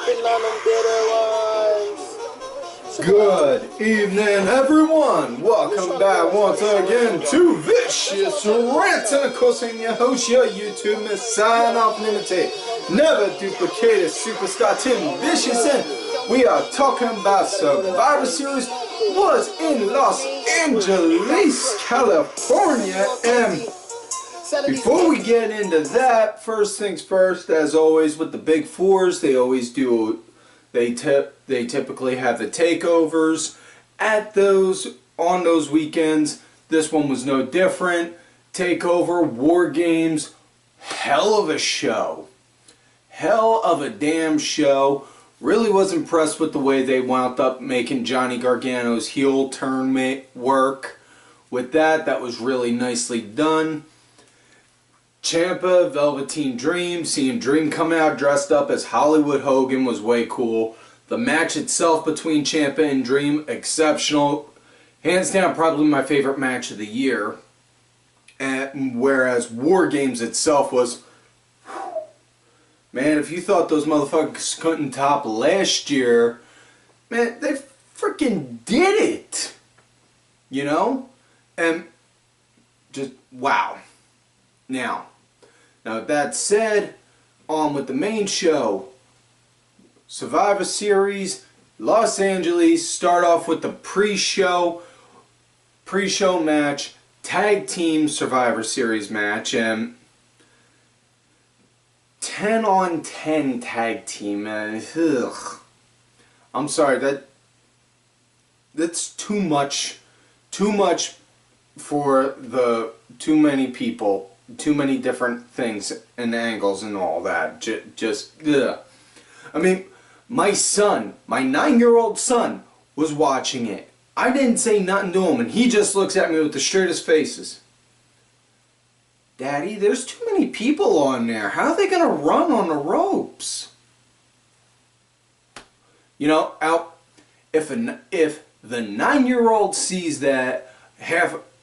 sipping on them bitter wines. Good evening, everyone. Welcome back once again to Vicious Rants. And of course, I'm your host, your YouTube messiah, often imitate, never duplicated superstar Tim Vicious. And we are talking about Survivor Series was in Los Angeles, California. And before we get into that, first things first, as always with the big fours, they always do. They typically have the takeovers at on those weekends. This one was no different. Takeover, War Games, hell of a show. Hell of a damn show. Really was impressed with the way they wound up making Johnny Gargano's heel turn work. With that was really nicely done. Ciampa, Velveteen Dream, seeing Dream come out dressed up as Hollywood Hogan was way cool. The match itself between Ciampa and Dream, exceptional. Hands down, probably my favorite match of the year. And whereas War Games itself was, man, if you thought those motherfuckers couldn't top last year, man, they freaking did it. You know? And just, wow. Now with that said, on with the main show. Survivor Series, Los Angeles. Start off with the pre-show match, tag team Survivor Series match, and 10 on 10 tag team, man. Ugh. I'm sorry, that's too much for the too many people. Too many different things and angles and all that. Just ugh. I mean, my son, my 9-year-old son, was watching it. I didn't say nothing to him, and he just looks at me with the straightest faces. Daddy, there's too many people on there. How are they going to run on the ropes? You know, if the 9-year-old sees that,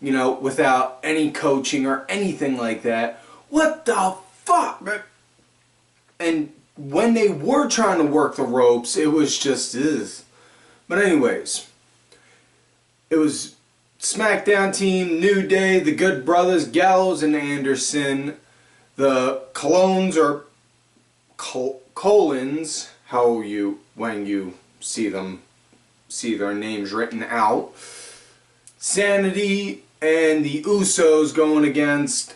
without any coaching or anything like that, what the fuck? And when they were trying to work the ropes, it was just, ugh. But anyways, it was SmackDown team, New Day, the Good Brothers, Gallows and Anderson, the Clones or Colons, when you see their names written out. Sanity and the Usos going against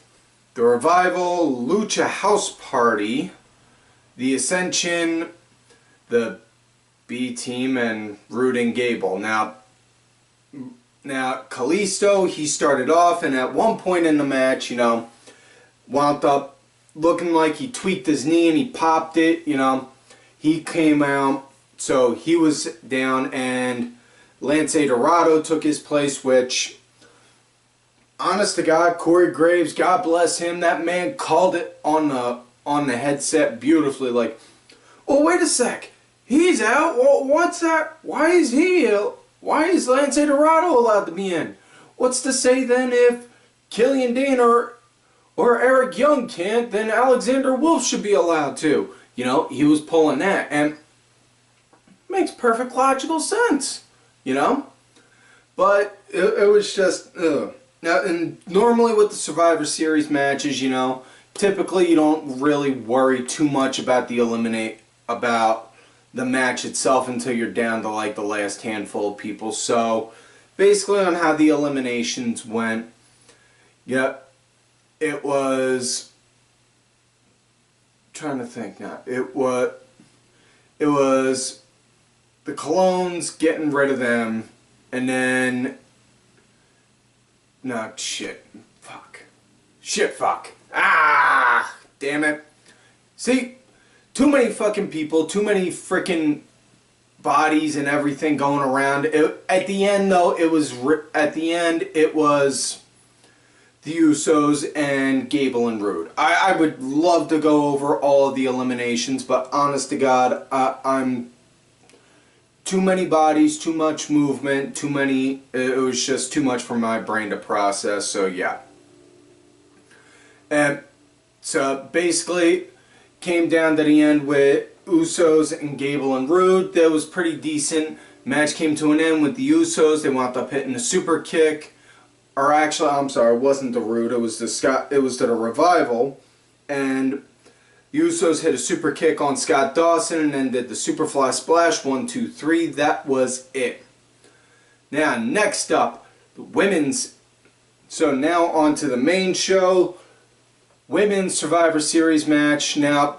the Revival, Lucha House Party, the Ascension, the B Team, and Roode and Gabel. Now Kalisto, he started off, and at one point in the match, wound up looking like he tweaked his knee and he popped it. He came out, so he was down, and Lance Dorado took his place, which, honest to God, Corey Graves, God bless him, that man called it on the headset beautifully, like, oh, wait a sec, he's out, well, what's that, why is Lance Dorado allowed to be in? What's to say then if Killian Dane or Eric Young can't, then Alexander Wolf should be allowed to. He was pulling that, and makes perfect logical sense. But it was just, ugh. Now, and normally with the Survivor Series matches, typically you don't really worry too much about the match itself until you're down to like the last handful of people. So basically on how the eliminations went, it was, trying to think now, it was the Clones getting rid of them, and then, fuck, damn it. See, too many fucking people, too many freaking bodies and everything going around. At the end, though, it was the Usos and Gabel and Roode. I would love to go over all of the eliminations, but honest to God, I'm too many bodies, too much movement, it was just too much for my brain to process, so yeah. And so basically came down to the end with Usos and Gabel and Roode. That was pretty decent. Match came to an end with the Usos. They wound up hitting a super kick. Or actually, I'm sorry, it wasn't the Roode. It was the Revival. And the Usos hit a super kick on Scott Dawson and then did the Superfly Splash. 1, 2, 3. That was it. Now, next up, the women's. So now on to the main show. Women's Survivor Series match. Now,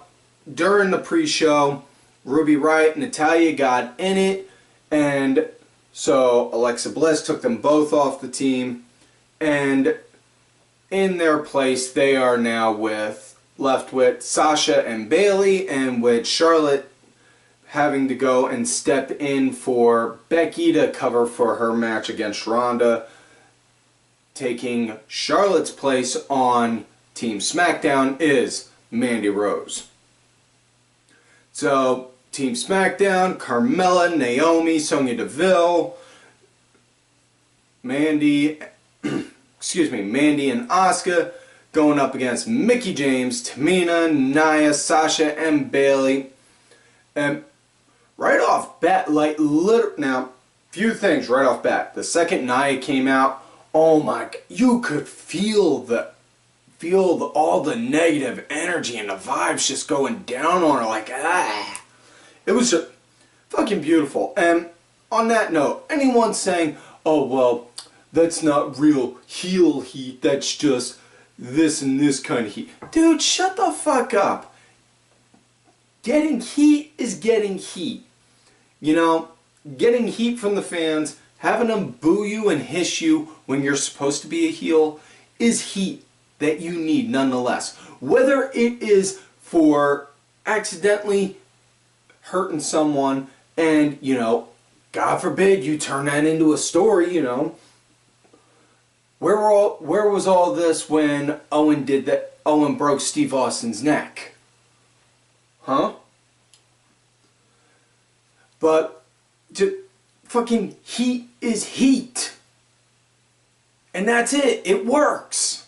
during the pre-show, Ruby Riott and Natalya got in it. And so Alexa Bliss took them both off the team. And in their place, they are now left with Sasha and Bayley, and with Charlotte having to go and step in for Becky to cover for her match against Ronda. Taking Charlotte's place on Team SmackDown is Mandy Rose. So, Team SmackDown, Carmella, Naomi, Sonya Deville, Mandy and Asuka going up against Mickie James, Tamina, Nia, Sasha, and Bayley. And right off bat, now, few things right off bat. The second Nia came out, oh my, you could feel all the negative energy and the vibes just going down on her, like, ah. It was just fucking beautiful. And on that note, anyone saying, oh, well, that's not real heel heat, that's just this and this kind of heat. Dude, shut the fuck up. Getting heat is getting heat. You know, getting heat from the fans, having them boo you and hiss you when you're supposed to be a heel is heat that you need nonetheless. Whether it is for accidentally hurting someone and, you know, God forbid you turn that into a story, you know. Where was all this when Owen broke Steve Austin's neck? Huh? But fucking heat is heat. And that's it. It works.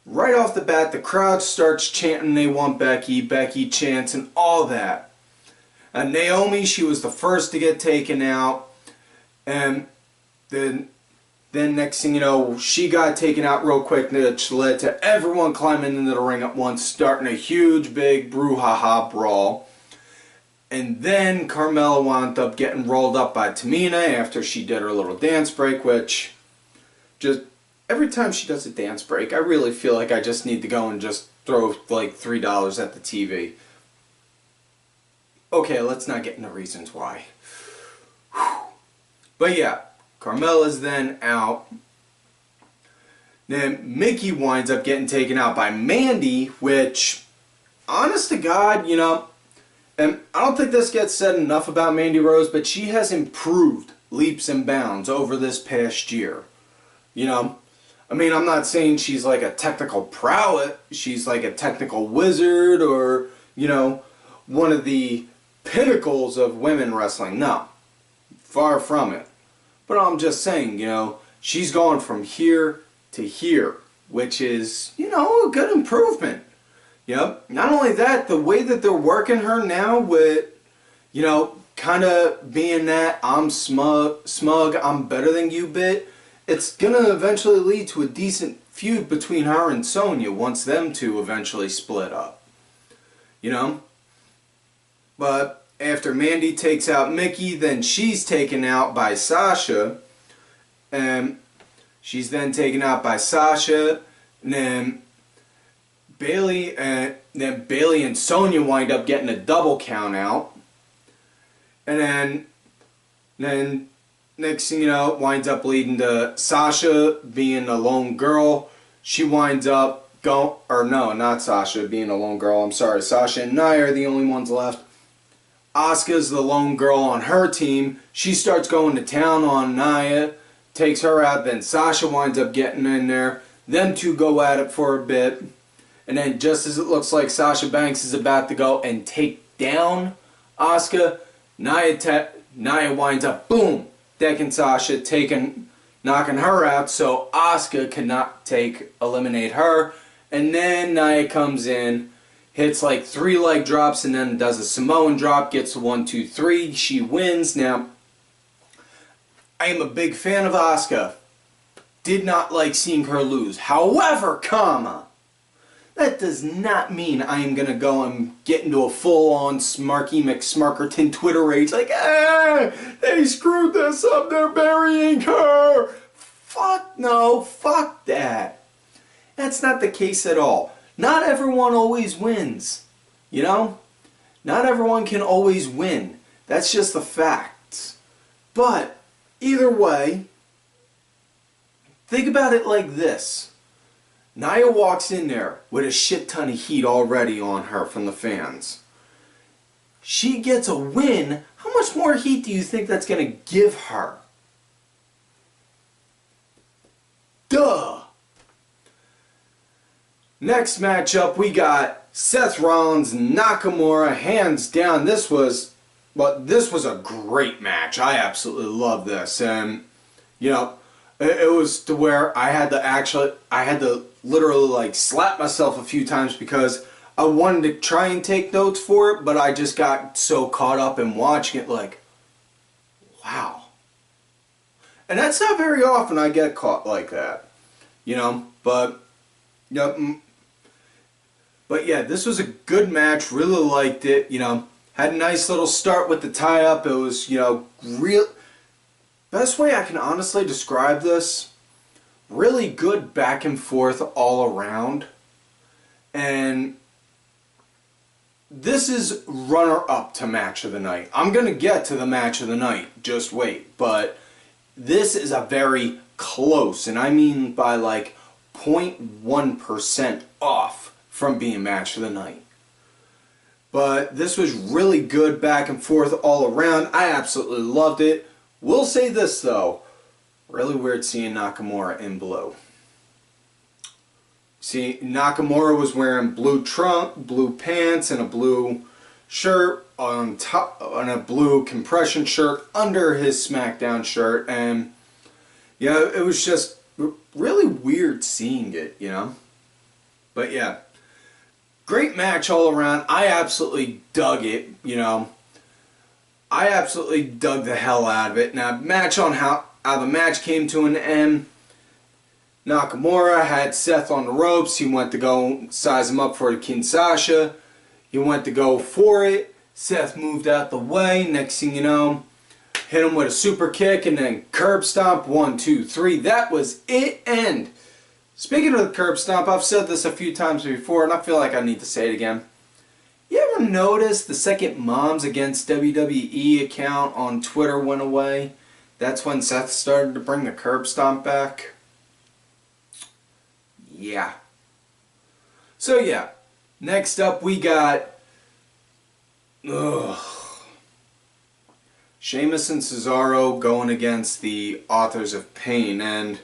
Right off the bat, the crowd starts chanting they want Becky. Becky chants and all that. And Naomi, she was the first to get taken out. And then next thing you know, she got taken out real quick, which led to everyone climbing into the ring at once, starting a huge, big brouhaha brawl. And then Carmella wound up getting rolled up by Tamina after she did her little dance break, which just every time she does a dance break, I really feel like I just need to go and just throw like $3 at the TV. Okay, let's not get into reasons why. But yeah, Carmella's then out. Then Mickie winds up getting taken out by Mandy, which, honest to God, you know, and I don't think this gets said enough about Mandy Rose, but she has improved leaps and bounds over this past year. You know, I mean, I'm not saying she's like a technical prowess, she's like a technical wizard or, you know, one of the pinnacles of women wrestling. No, far from it. But I'm just saying, you know, she's gone from here to here, which is, you know, a good improvement. Yep. Not only that, the way that they're working her now with, you know, kind of being that I'm smug, I'm better than you bit, it's going to eventually lead to a decent feud between her and Sonya once them two eventually split up. You know? But after Mandy takes out Mickie, then she's taken out by Sasha. And she's then taken out by Sasha. And then Bayley and Sonya wind up getting a double count out. And then next thing you know, it winds up leading to Sasha being a lone girl. She winds up not Sasha being a lone girl. I'm sorry. Sasha and Nia are the only ones left. Asuka's the lone girl on her team. She starts going to town on Nia, takes her out. Then Sasha winds up getting in there. Them two go at it for a bit. And then just as it looks like Sasha Banks is about to go and take down Asuka, Nia winds up, boom, decking Sasha, knocking her out so Asuka cannot eliminate her. And then Nia comes in, hits like 3 leg drops and then does a Samoan drop, gets a 1, 2, 3. She wins. Now, I am a big fan of Asuka. Did not like seeing her lose. However, that does not mean I am going to go and get into a full-on Smarky McSmarkerton Twitter rage like, they screwed this up, they're burying her. Fuck no, fuck that. That's not the case at all. Not everyone always wins, you know? Not everyone can always win. That's just the facts. But, either way, think about it like this. Nia walks in there with a shit ton of heat already on her from the fans. She gets a win. How much more heat do you think that's going to give her? Duh! Next matchup, we got Seth Rollins, Nakamura, hands down. This was a great match. I absolutely love this. And, you know, it was to where I had to literally like slap myself a few times because I wanted to try and take notes for it, but I just got so caught up in watching it like, wow. And that's not very often I get caught like that, you know, but yeah, this was a good match, really liked it, you know, had a nice little start with the tie-up. It was, you know, best way I can honestly describe this, really good back and forth all around. And this is runner-up to match of the night. I'm going to get to the match of the night, just wait. But this is a very close, and I mean by like 0.1% off from being match of the night. But this was really good back and forth all around. I absolutely loved it. Will say this though, really weird seeing Nakamura in blue. See, Nakamura was wearing blue trunk, blue pants, and a blue shirt on top, on a blue compression shirt under his SmackDown shirt, and yeah, it was just really weird seeing it, you know. But yeah, great match all around. I absolutely dug it, you know. I absolutely dug the hell out of it. Now, match on how the match came to an end. Nakamura had Seth on the ropes. He went to go size him up for the King Sasha. He went to go for it. Seth moved out the way. Next thing you know, hit him with a super kick and then curb stomp. 1, 2, 3. That was it. And speaking of the curb stomp, I've said this a few times before, and I feel like I need to say it again. You ever notice the second Moms Against WWE account on Twitter went away? That's when Seth started to bring the curb stomp back. Yeah. So yeah, next up we got Sheamus and Cesaro going against the Authors of Pain,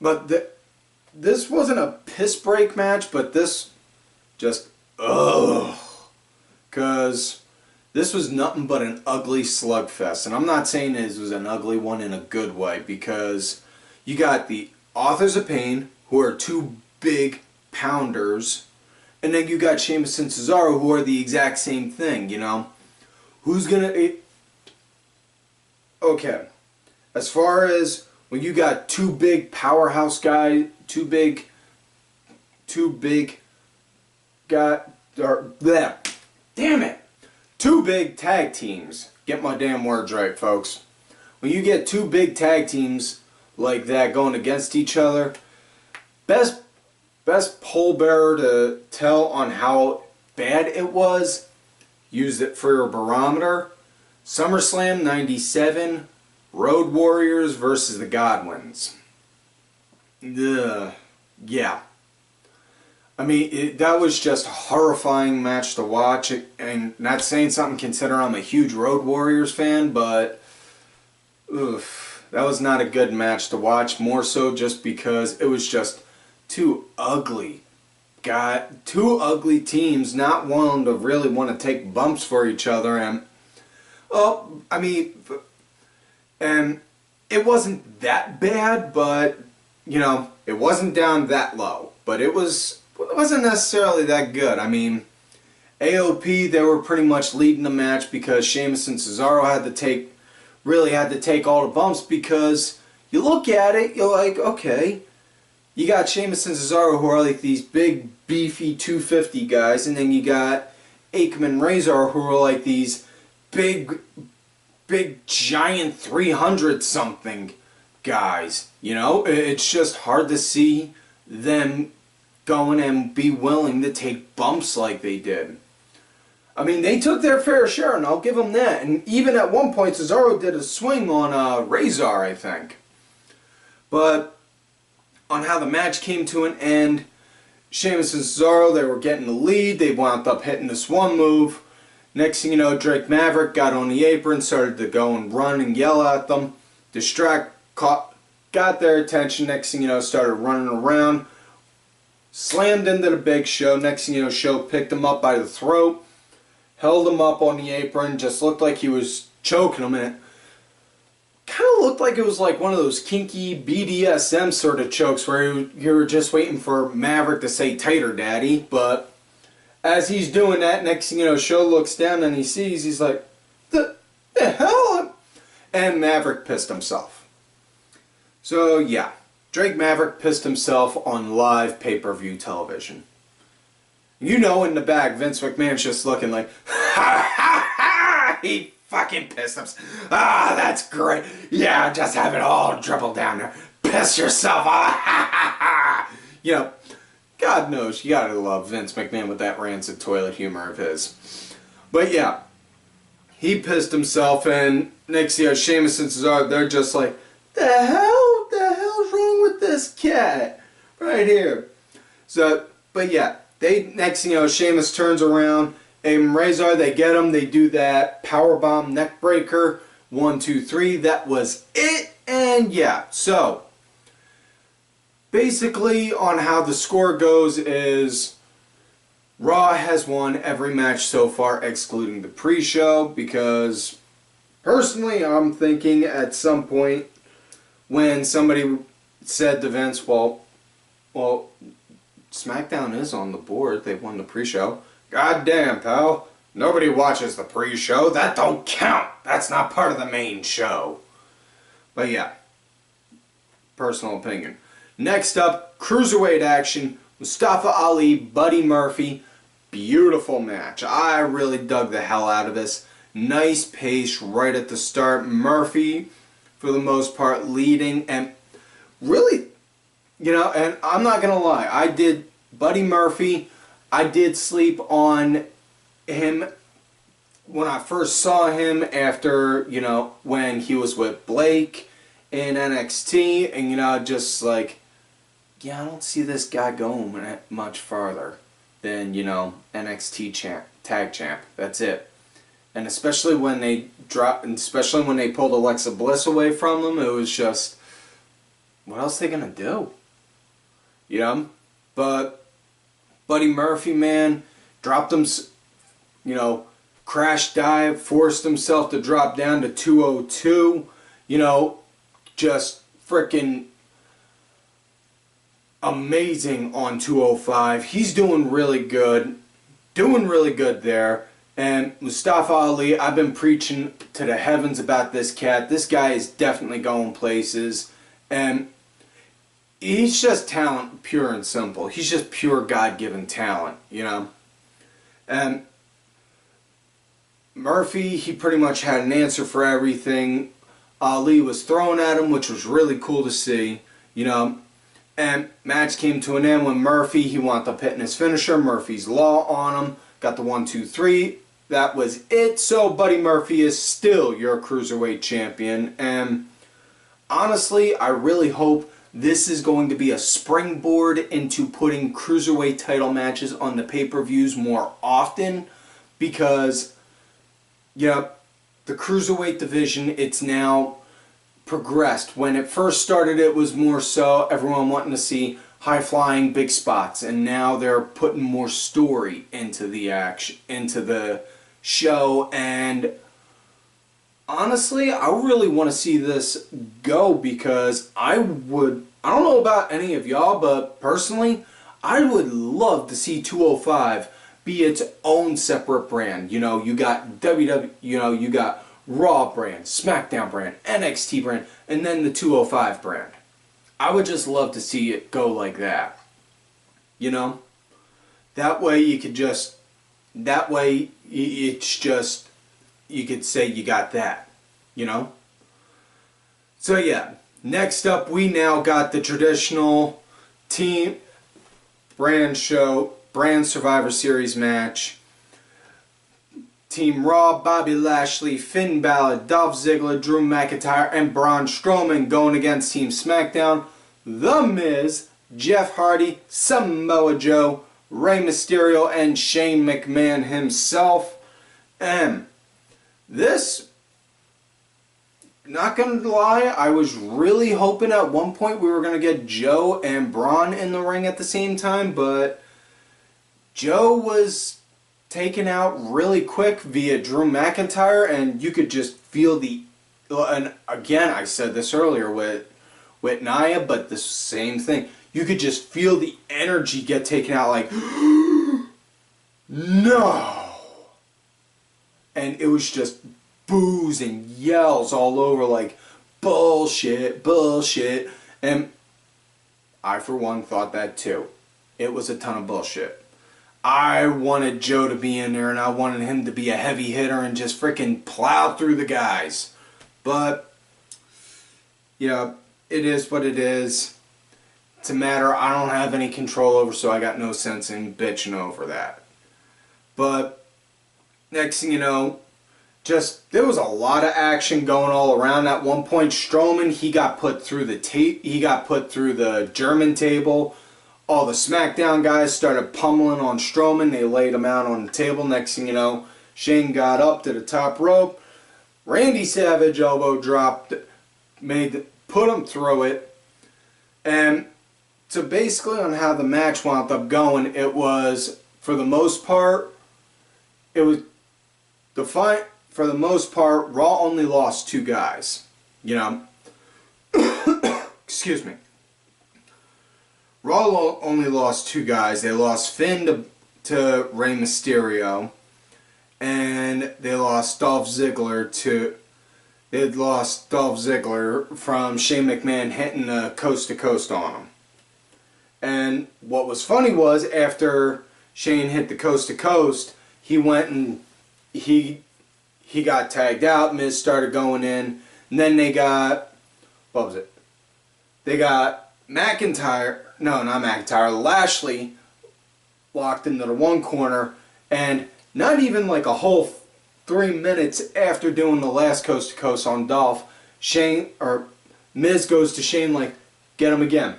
but this wasn't a piss break match, but this just because this was nothing but an ugly slugfest. And I'm not saying this was an ugly one in a good way, because you got the Authors of Pain, who are two big pounders, and then you got Sheamus and Cesaro, who are the exact same thing, you know. Who's gonna... Okay, as far as when you got two big powerhouse guys, two big two big tag teams. Get my damn words right, folks. When you get two big tag teams like that going against each other, best pole bearer to tell on how bad it was, used it for a barometer. SummerSlam 97, Road Warriors versus the Godwins. Yeah. I mean, that was just a horrifying match to watch. And not saying something considering I'm a huge Road Warriors fan, but that was not a good match to watch. More so just because it was just two ugly teams not wanting to really want to take bumps for each other. And and it wasn't that bad, but you know, it wasn't down that low. But it was wasn't necessarily that good. I mean, A.O.P, they were pretty much leading the match because Sheamus and Cesaro really had to take all the bumps, because you look at it, you're like, okay, you got Sheamus and Cesaro who are like these big, beefy 250 guys, and then you got A.O.P and Razor who are like these big, giant 300-something guys. You know, it's just hard to see them going and be willing to take bumps like they did. I mean, they took their fair share, and I'll give them that. And even at one point, Cesaro did a swing on Razor, I think. But on how the match came to an end, Sheamus and Cesaro, they were getting the lead. They wound up hitting this one move. Next thing you know, Drake Maverick got on the apron, started to go and run and yell at them. Got their attention. Next thing you know, started running around. Slammed into the Big Show. Next thing you know, Show picked him up by the throat. Held him up on the apron. Just looked like he was choking him. And it kind of looked like it was like one of those kinky BDSM sort of chokes where you were just waiting for Maverick to say "tighter, daddy." But as he's doing that, next thing you know, Show looks down and he sees, he's like, the hell? And Maverick pissed himself. So yeah, Drake Maverick pissed himself on live pay-per-view television. You know, in the back, Vince McMahon's just looking like, ha ha ha, he fucking pissed himself. Ah, that's great. Yeah, just have it all dribble down there. Piss yourself off. Ha ha ha. You know, God knows, you gotta love Vince McMahon with that rancid toilet humor of his. But yeah, he pissed himself, and next thing you know, Sheamus and Cesaro, they're just like, the hell's wrong with this cat? Right here. So, but yeah, next thing you know, Sheamus turns around, and Razor, they get him, they do that powerbomb neck breaker, 1, 2, 3, that was it, and yeah, so basically on how the score goes is Raw has won every match so far, excluding the pre-show, because personally I'm thinking at some point when somebody said to Vince, well, SmackDown is on the board, they won the pre-show. God damn, pal. Nobody watches the pre-show. That don't count. That's not part of the main show. But yeah, personal opinion. Next up, Cruiserweight action. Mustafa Ali, Buddy Murphy. Beautiful match. I really dug the hell out of this. Nice pace right at the start. Murphy, for the most part, leading. And really, you know, and I'm not going to lie. Buddy Murphy, I did sleep on him when I first saw him after, you know, when he was with Blake in NXT. And, you know, just like, yeah, I don't see this guy going much farther than, you know, NXT tag champ. That's it. And especially when they pulled Alexa Bliss away from him, it was just, what else are they gonna do? You know? But Buddy Murphy, man, dropped him, you know, crash dive, forced himself to drop down to 202. You know, just freaking amazing on 205. He's doing really good. Doing really good there. And Mustafa Ali, I've been preaching to the heavens about this cat. This guy is definitely going places. And he's just talent, pure and simple. He's just pure God-given talent, you know. And Murphy, he pretty much had an answer for everything Ali was throwing at him, which was really cool to see, you know. And match came to an end when Murphy, he wound up hitting his finisher, Murphy's Law on him. Got the 1, 2, 3. That was it. So Buddy Murphy is still your Cruiserweight champion. And honestly, I really hope this is going to be a springboard into putting Cruiserweight title matches on the pay-per-views more often. Because, yeah, the Cruiserweight division, it's now progressed. When it first started, it was more so everyone wanting to see high-flying big spots, and now they're putting more story into the action, into the show. And honestly, I really want to see this go, because I don't know about any of y'all, but personally, I would love to see 205 be its own separate brand. You know, you got WWE, you know, you got Raw brand, SmackDown brand, NXT brand, and then the 205 brand. I would just love to see it go like that. You know? That way you could just, that way it's just, you could say you got that. You know? So yeah, next up we now got the traditional team brand Survivor Series match. Team Raw, Bobby Lashley, Finn Balor, Dolph Ziggler, Drew McIntyre, and Braun Strowman going against Team SmackDown. The Miz, Jeff Hardy, Samoa Joe, Rey Mysterio, and Shane McMahon himself. And this, not gonna lie, I was really hoping at one point we were gonna get Joe and Braun in the ring at the same time, but Joe was taken out really quick via Drew McIntyre, and you could just feel the, and again I said this earlier with Nia, but the same thing, you could just feel the energy get taken out, like no, and it was just boos and yells all over, like bullshit, bullshit, and I for one thought that too. It was a ton of bullshit. I wanted Joe to be in there, and I wanted him to be a heavy hitter and just freaking plow through the guys. But, yeah, it is what it is. It's a matter I don't have any control over, so I got no sense in bitching over that. But, next thing you know, just, there was a lot of action going all around. At one point, Strowman, he got put through the German table. All the SmackDown guys started pummeling on Strowman. They laid him out on the table. Next thing you know, Shane got up to the top rope. Randy Savage elbow dropped, put him through it. And so basically on how the match wound up going, it was, for the most part, for the most part, Raw only lost 2 guys. You know? Excuse me. Raw only lost 2 guys. They lost Finn to Rey Mysterio, and they lost Dolph Ziggler from Shane McMahon hitting the coast to coast on him. And what was funny was, after Shane hit the coast to coast, he went and he got tagged out. Miz started going in, and then they got, what was it? They got McIntyre. No, not McIntyre. Lashley locked into the one corner, and not even like a whole 3 minutes after doing the last coast to coast on Dolph, Miz goes to Shane like, get him again,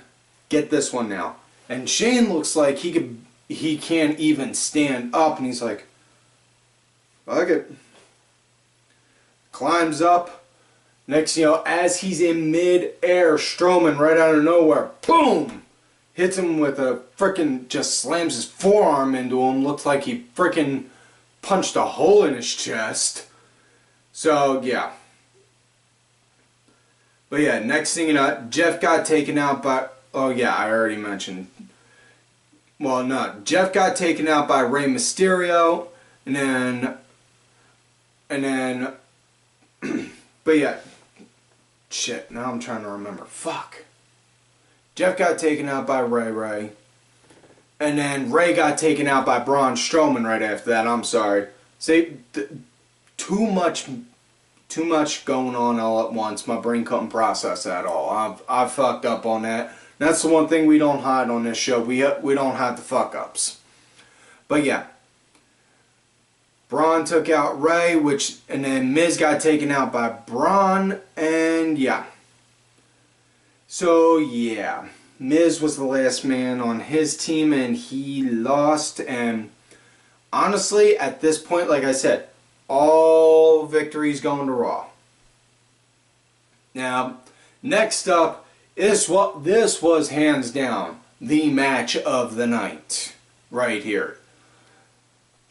get this one now, and Shane looks like he can't even stand up, and he's like, fuck it, climbs up. Next, you know, as he's in mid-air, Strowman right out of nowhere, boom, hits him with a frickin', just slams his forearm into him. Looks like he frickin' punched a hole in his chest. So, yeah. But yeah, next thing you know, Jeff got taken out by, oh yeah, I already mentioned. Well, no, Jeff got taken out by Rey Mysterio, and then, but yeah. Shit, now I'm trying to remember. Fuck. Jeff got taken out by Ray. And then Ray got taken out by Braun Strowman right after that. I'm sorry. See, too much going on all at once. My brain couldn't process that all. I've fucked up on that. That's the one thing we don't hide on this show. We don't hide the fuck ups. But yeah. Braun took out Ray, and then Miz got taken out by Braun, and yeah. So yeah, Miz was the last man on his team, and he lost, and honestly, at this point, like I said, all victories going to Raw. Now, next up, this was hands down the match of the night, right here.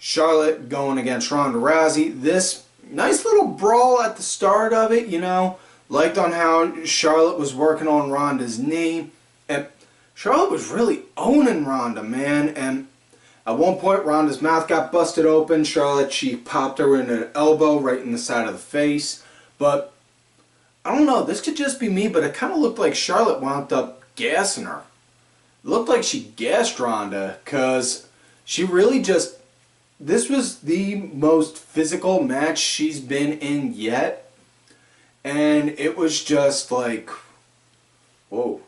Charlotte going against Ronda Rousey. This nice little brawl at the start of it, you know. Liked on how Charlotte was working on Ronda's knee. And Charlotte was really owning Ronda, man, and at one point Ronda's mouth got busted open. Charlotte, she popped her in an elbow right in the side of the face, but I don't know, this could just be me, but it kind of looked like Charlotte wound up gassing her. It looked like she gassed Ronda, because she really just, this was the most physical match she's been in yet, and it was just like, whoa.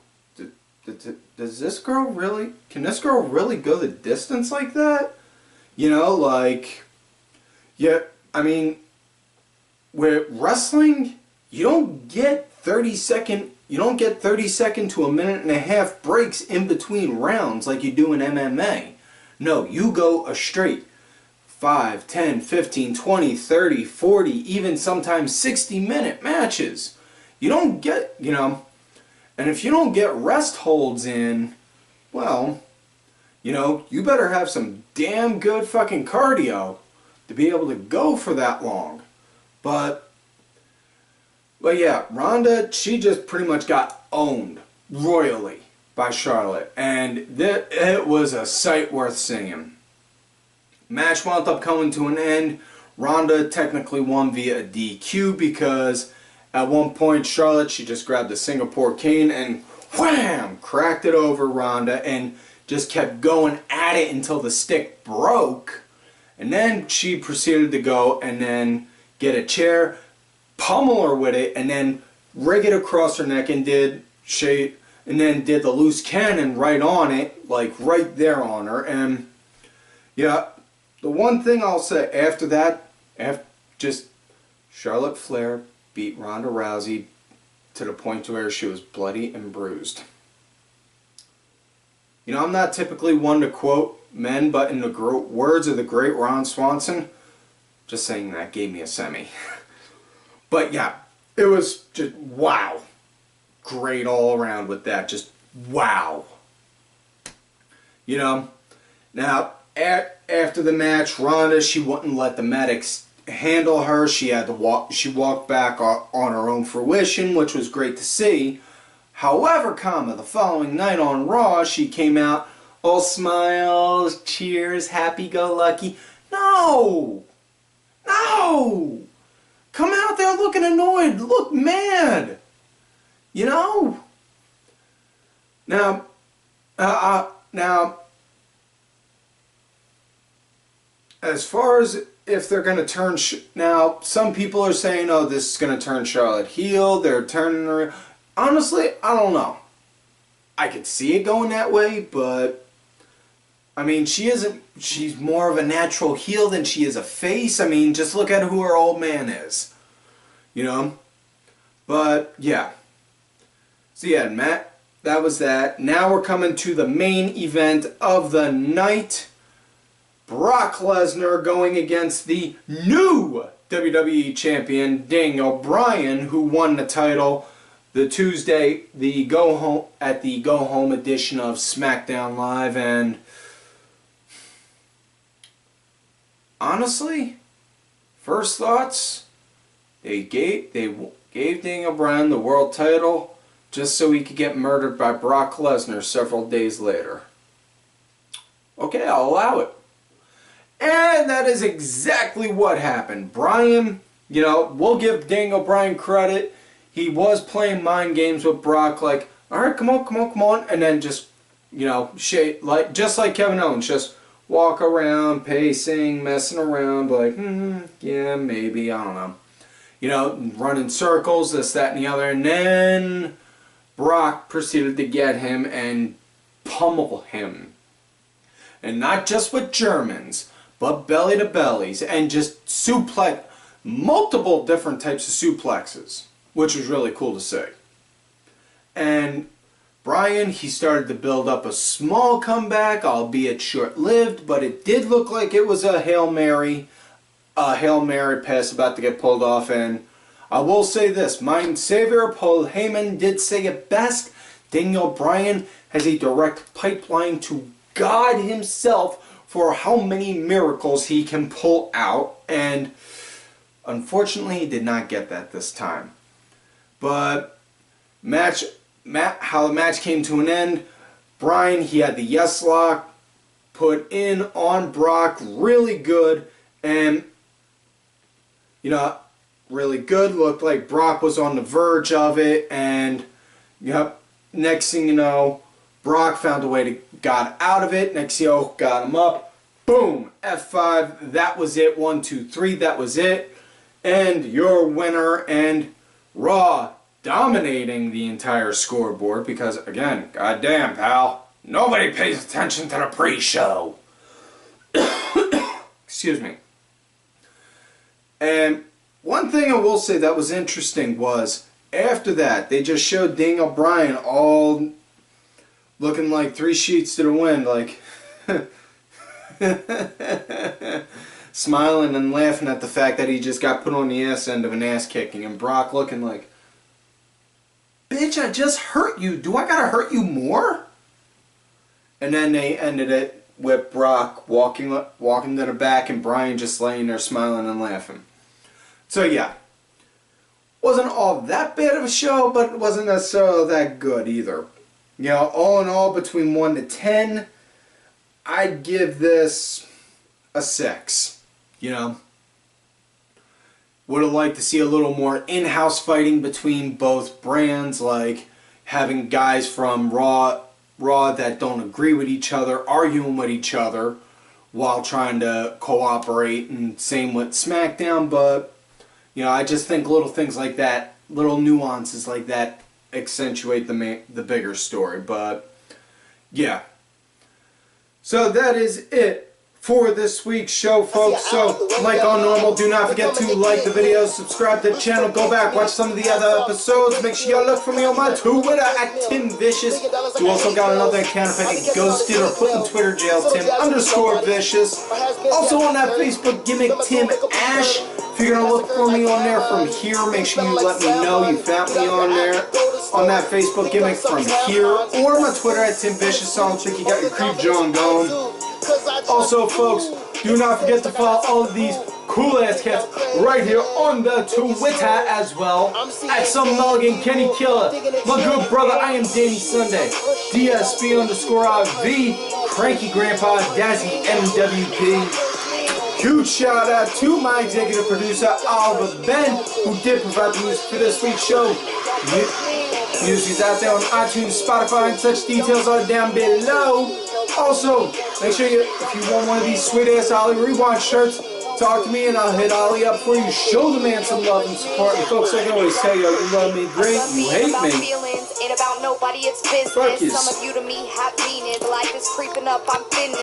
Does this girl really, can this girl really go the distance like that? You know, like, yeah, I mean, with wrestling, you don't get 30 second to a minute and a half breaks in between rounds like you do in MMA. No, you go a straight 5, 10, 15, 20, 30, 40, even sometimes 60-minute matches. You don't get, you know, and if you don't get rest holds in, well, you know, you better have some damn good fucking cardio to be able to go for that long. But yeah, Ronda, she just pretty much got owned royally by Charlotte. And it was a sight worth seeing. Match wound up coming to an end. Ronda technically won via a DQ because at one point, Charlotte, she just grabbed the Singapore cane and wham! Cracked it over Ronda and just kept going at it until the stick broke. And then she proceeded to go and then get a chair, pummel her with it, and then rig it across her neck and did the loose cannon right on it, like right there on her. And yeah, the one thing I'll say after that, just Charlotte Flair beat Ronda Rousey to the point where she was bloody and bruised. You know, I'm not typically one to quote men, but in the words of the great Ron Swanson, just saying that gave me a semi. But yeah, it was just wow. Great all around with that, just wow. You know, now after the match, Ronda, she wouldn't let the medics handle her. She had to walk. She walked back on her own fruition, which was great to see. However, the following night on Raw, she came out all smiles, cheers, happy-go-lucky. No, come out there looking annoyed, look mad. You know. Now, as far as if they're going to turn... Now, some people are saying, oh, this is going to turn Charlotte heel. They're turning her... Honestly, I don't know. I could see it going that way, but... I mean, she's more of a natural heel than she is a face. I mean, just look at who her old man is. You know? But, yeah. So, yeah, Matt, that was that. Now we're coming to the main event of the night. Brock Lesnar going against the new WWE Champion, Daniel Bryan, who won the title the Tuesday, the go home edition of SmackDown Live. And honestly, first thoughts, they gave Daniel Bryan the world title just so he could get murdered by Brock Lesnar several days later. Okay, I'll allow it. And that is exactly what happened. Bryan, you know, we'll give Daniel Bryan credit. He was playing mind games with Brock, like, all right, come on, and then just, you know, just like Kevin Owens, just walk around, pacing, messing around, like, yeah, maybe, I don't know. You know, running circles, this, that, and the other, and then Brock proceeded to get him and pummel him. And not just with Germans, but belly to bellies, and just suplex, multiple different types of suplexes, which was really cool to see. And Bryan, he started to build up a small comeback, albeit short-lived, but it did look like it was a Hail Mary pass about to get pulled off. And I will say this, my savior Paul Heyman did say it best. Daniel Bryan has a direct pipeline to God himself for how many miracles he can pull out, and unfortunately he did not get that this time. But how the match came to an end, Bryan, he had the yes lock put in on Brock, really good, and, you know, really good. Looked like Brock was on the verge of it, and, yep, next thing you know, Brock found a way to got out of it. Next thing you know, got him up. Boom, F5, that was it. 1, 2, 3, that was it. And your winner, and Raw dominating the entire scoreboard because, again, goddamn, pal, nobody pays attention to the pre-show. Excuse me. And one thing I will say that was interesting was, after that, they just showed Daniel Bryan all looking like 3 sheets to the wind, like smiling and laughing at the fact that he just got put on the ass end of an ass kicking, and Brock looking like, bitch, I just hurt you. Do I gotta hurt you more? And then they ended it with Brock walking to the back and Bryan just laying there smiling and laughing. So yeah, wasn't all that bad of a show, but it wasn't necessarily that good either. You know, all in all, between 1 to 10, I'd give this a 6. You know, would have liked to see a little more in-house fighting between both brands, like having guys from Raw that don't agree with each other, arguing with each other while trying to cooperate, and same with SmackDown. But, you know, I just think little things like that, little nuances like that, accentuate the bigger story. But yeah, so that is it for this week's show, folks. So, like all normal, do not forget to like the video, subscribe to the channel, go back, watch some of the other episodes. Make sure y'all look for me on my Twitter at Tim Vicious. You also got another account if I get ghosted or put in Twitter jail, Tim_Vicious. Also on that Facebook gimmick, Tim Ash. If you're gonna look for me on there from here, make sure you let me know you found me on there, on that Facebook gimmick from here, or my Twitter at Tim Vicious. So I don't think you got your creep John going. Also, folks, do not forget to follow all of these cool-ass cats right here on the Twitter as well. At Some Mulligan, Kenny Killer, my good brother, I am Danny Sunday, DSP_IV, Cranky Grandpa, Dazzy MWP. Huge shout out to my executive producer, Oliver Ben, who did provide the music for this week's show. Music's out there on iTunes, Spotify, and such details are down below. Also, make sure if you want one of these sweet ass Ollie Rewind shirts, talk to me and I'll hit Ollie up for you. Show the man some love and support. And folks, I can always tell you, you love me great, you hate me. Ain't about nobody, it's business. Some of you to me have meaning. Life is creeping up, I'm finished.